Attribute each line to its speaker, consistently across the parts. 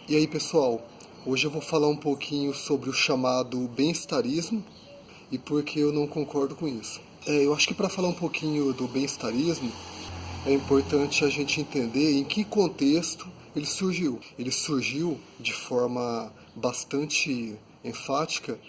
Speaker 1: E aí, pessoal, hoje eu vou falar um pouquinho sobre o chamado bem-estarismo e por que eu não concordo com isso. Eu acho que para falar um pouquinho do bem-estarismo, é importante a gente entender em que contexto ele surgiu. Ele surgiu de forma bastante enfática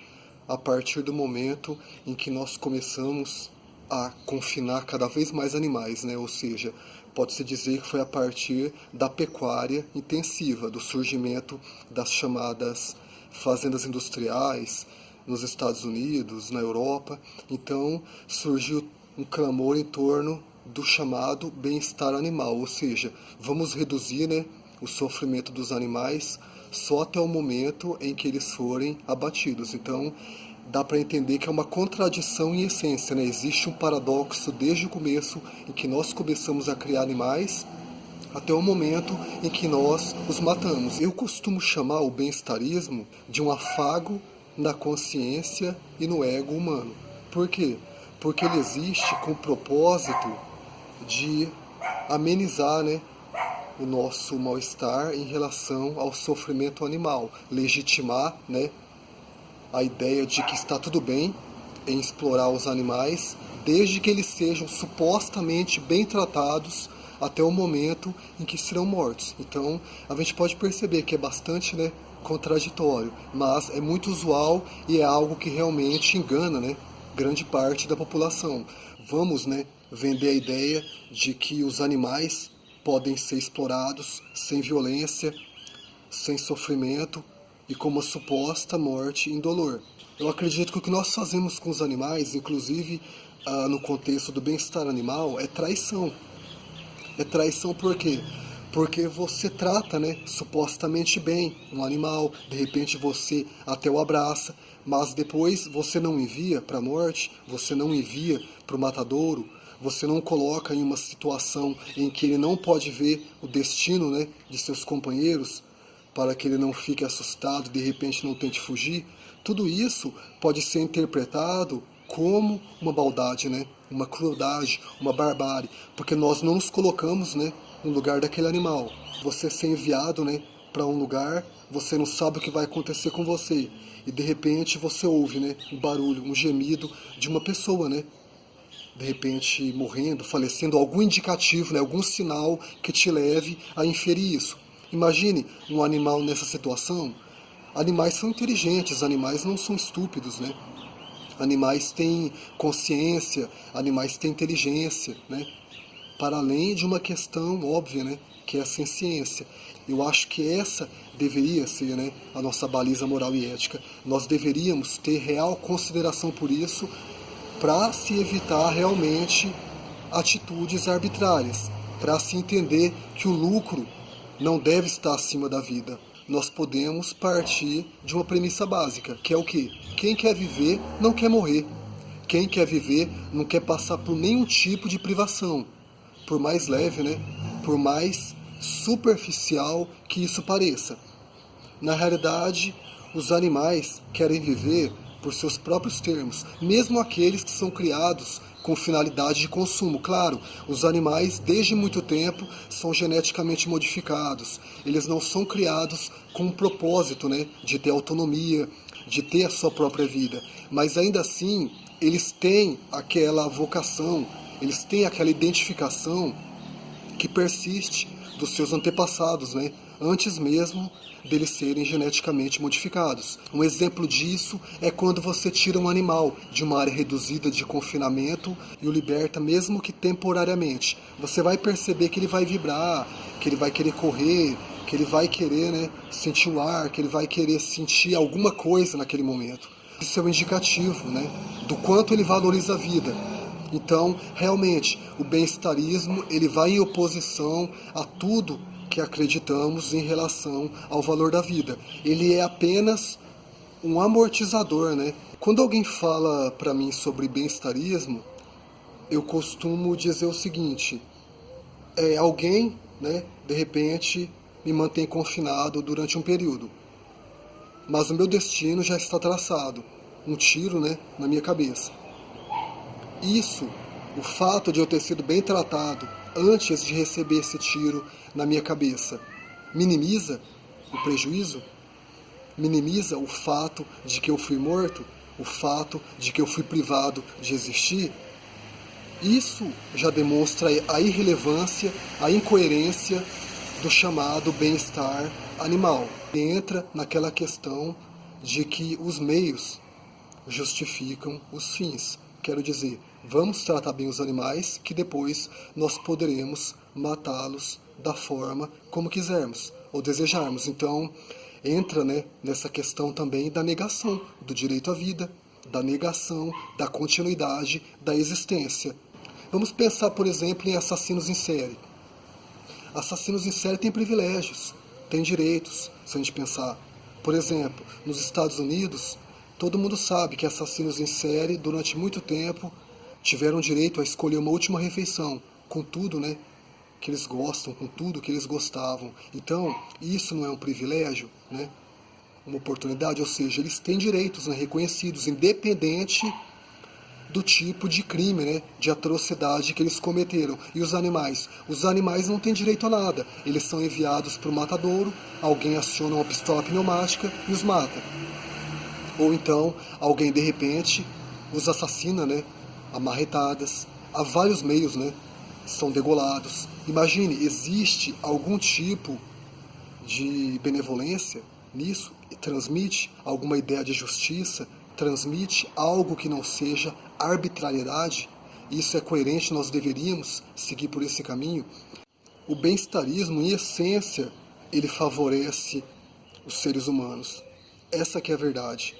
Speaker 1: a partir do momento em que nós começamos a confinar cada vez mais animais, né? Ou seja, pode-se dizer que foi a partir da pecuária intensiva, do surgimento das chamadas fazendas industriais nos Estados Unidos, na Europa. Então surgiu um clamor em torno do chamado bem-estar animal, ou seja, vamos reduzir, né, o sofrimento dos animais só até o momento em que eles forem abatidos. Então, dá para entender que é uma contradição em essência, né? Existe um paradoxo desde o começo em que nós começamos a criar animais até o momento em que nós os matamos. Eu costumo chamar o bem-estarismo de um afago na consciência e no ego humano. Por quê? Porque ele existe com o propósito de amenizar, né, o nosso mal-estar em relação ao sofrimento animal, legitimar, né, a ideia de que está tudo bem em explorar os animais, desde que eles sejam supostamente bem tratados até o momento em que serão mortos. Então, a gente pode perceber que é bastante, né, contraditório, mas é muito usual e é algo que realmente engana, né, grande parte da população. Vamos, né, vender a ideia de que os animais podem ser explorados sem violência, sem sofrimento e com uma suposta morte indolor. Eu acredito que o que nós fazemos com os animais, inclusive no contexto do bem-estar animal, é traição. É traição por quê? Porque você trata, né, supostamente bem um animal, de repente você até o abraça, mas depois você não envia para a morte, você não envia para o matadouro, você não coloca em uma situação em que ele não pode ver o destino, né, de seus companheiros, para que ele não fique assustado e de repente não tente fugir. Tudo isso pode ser interpretado como uma maldade, né? Uma crueldade, uma barbárie, porque nós não nos colocamos, né, no lugar daquele animal. Você ser enviado, né, para um lugar, você não sabe o que vai acontecer com você e de repente você ouve, né, um barulho, um gemido de uma pessoa, né? De repente morrendo, falecendo, algum indicativo, né, algum sinal que te leve a inferir isso. Imagine um animal nessa situação. Animais são inteligentes, animais não são estúpidos, né? Animais têm consciência, animais têm inteligência, né? Para além de uma questão óbvia, né, que é a ciência. Eu acho que essa deveria ser, né, a nossa baliza moral e ética. Nós deveríamos ter real consideração por isso para se evitar realmente atitudes arbitrárias, para se entender que o lucro não deve estar acima da vida. Nós podemos partir de uma premissa básica, que é o quê? Quem quer viver não quer morrer. Quem quer viver não quer passar por nenhum tipo de privação, por mais leve, né? Por mais superficial que isso pareça. Na realidade, os animais querem viver por seus próprios termos, mesmo aqueles que são criados com finalidade de consumo. Claro, os animais desde muito tempo são geneticamente modificados. Eles não são criados com um propósito, né, de ter autonomia, de ter a sua própria vida. Mas ainda assim, eles têm aquela vocação, eles têm aquela identificação que persiste dos seus antepassados, né? Antes mesmo deles serem geneticamente modificados. Um exemplo disso é quando você tira um animal de uma área reduzida de confinamento e o liberta, mesmo que temporariamente. Você vai perceber que ele vai vibrar, que ele vai querer correr, que ele vai querer, né, sentir o ar, que ele vai querer sentir alguma coisa naquele momento. Isso é um indicativo, né, do quanto ele valoriza a vida. Então, realmente, o bem-estarismo ele vai em oposição a tudo que acreditamos em relação ao valor da vida. Ele é apenas um amortizador, né? Quando alguém fala para mim sobre bem-estarismo, eu costumo dizer o seguinte: alguém, né, de repente, me mantém confinado durante um período, mas o meu destino já está traçado, um tiro, né, na minha cabeça. Isso, o fato de eu ter sido bem tratado antes de receber esse tiro na minha cabeça, minimiza? o prejuízo? Minimiza o fato de que eu fui morto? O fato de que eu fui privado de existir? Isso já demonstra a irrelevância, a incoerência do chamado bem-estar animal. Entra naquela questão de que os meios justificam os fins. Quero dizer, vamos tratar bem os animais, que depois nós poderemos matá-los da forma como quisermos ou desejarmos. Então, entra, nessa questão também da negação do direito à vida, da negação da continuidade da existência. Vamos pensar, por exemplo, em assassinos em série. Assassinos em série têm privilégios, têm direitos, se a gente pensar. Por exemplo, nos Estados Unidos, todo mundo sabe que assassinos em série, durante muito tempo, tiveram direito a escolher uma última refeição, com tudo, que eles gostam, com tudo que eles gostavam. Então, isso não é um privilégio, uma oportunidade? Ou seja, eles têm direitos reconhecidos, independente do tipo de crime, de atrocidade que eles cometeram. E os animais? Os animais não têm direito a nada. Eles são enviados para o matadouro, alguém aciona uma pistola pneumática e os mata. Ou então, alguém de repente os assassina, a marretadas. Há vários meios, são degolados. Imagine, existe algum tipo de benevolência nisso? Transmite alguma ideia de justiça? Transmite algo que não seja arbitrariedade? Isso é coerente, nós deveríamos seguir por esse caminho? O bem-estarismo, em essência, ele favorece os seres humanos. Essa que é a verdade.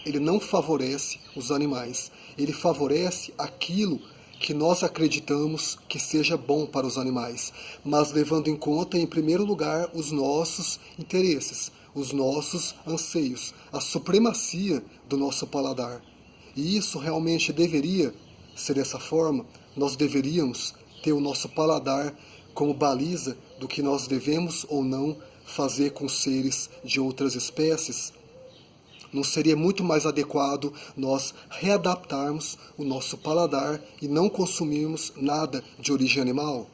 Speaker 1: Ele não favorece os animais. Ele favorece aquilo que nós acreditamos que seja bom para os animais, mas levando em conta, em primeiro lugar, os nossos interesses, os nossos anseios, a supremacia do nosso paladar. E isso realmente deveria ser dessa forma. Nós deveríamos ter o nosso paladar como baliza do que nós devemos ou não fazer com seres de outras espécies. Não seria muito mais adequado nós readaptarmos o nosso paladar e não consumirmos nada de origem animal?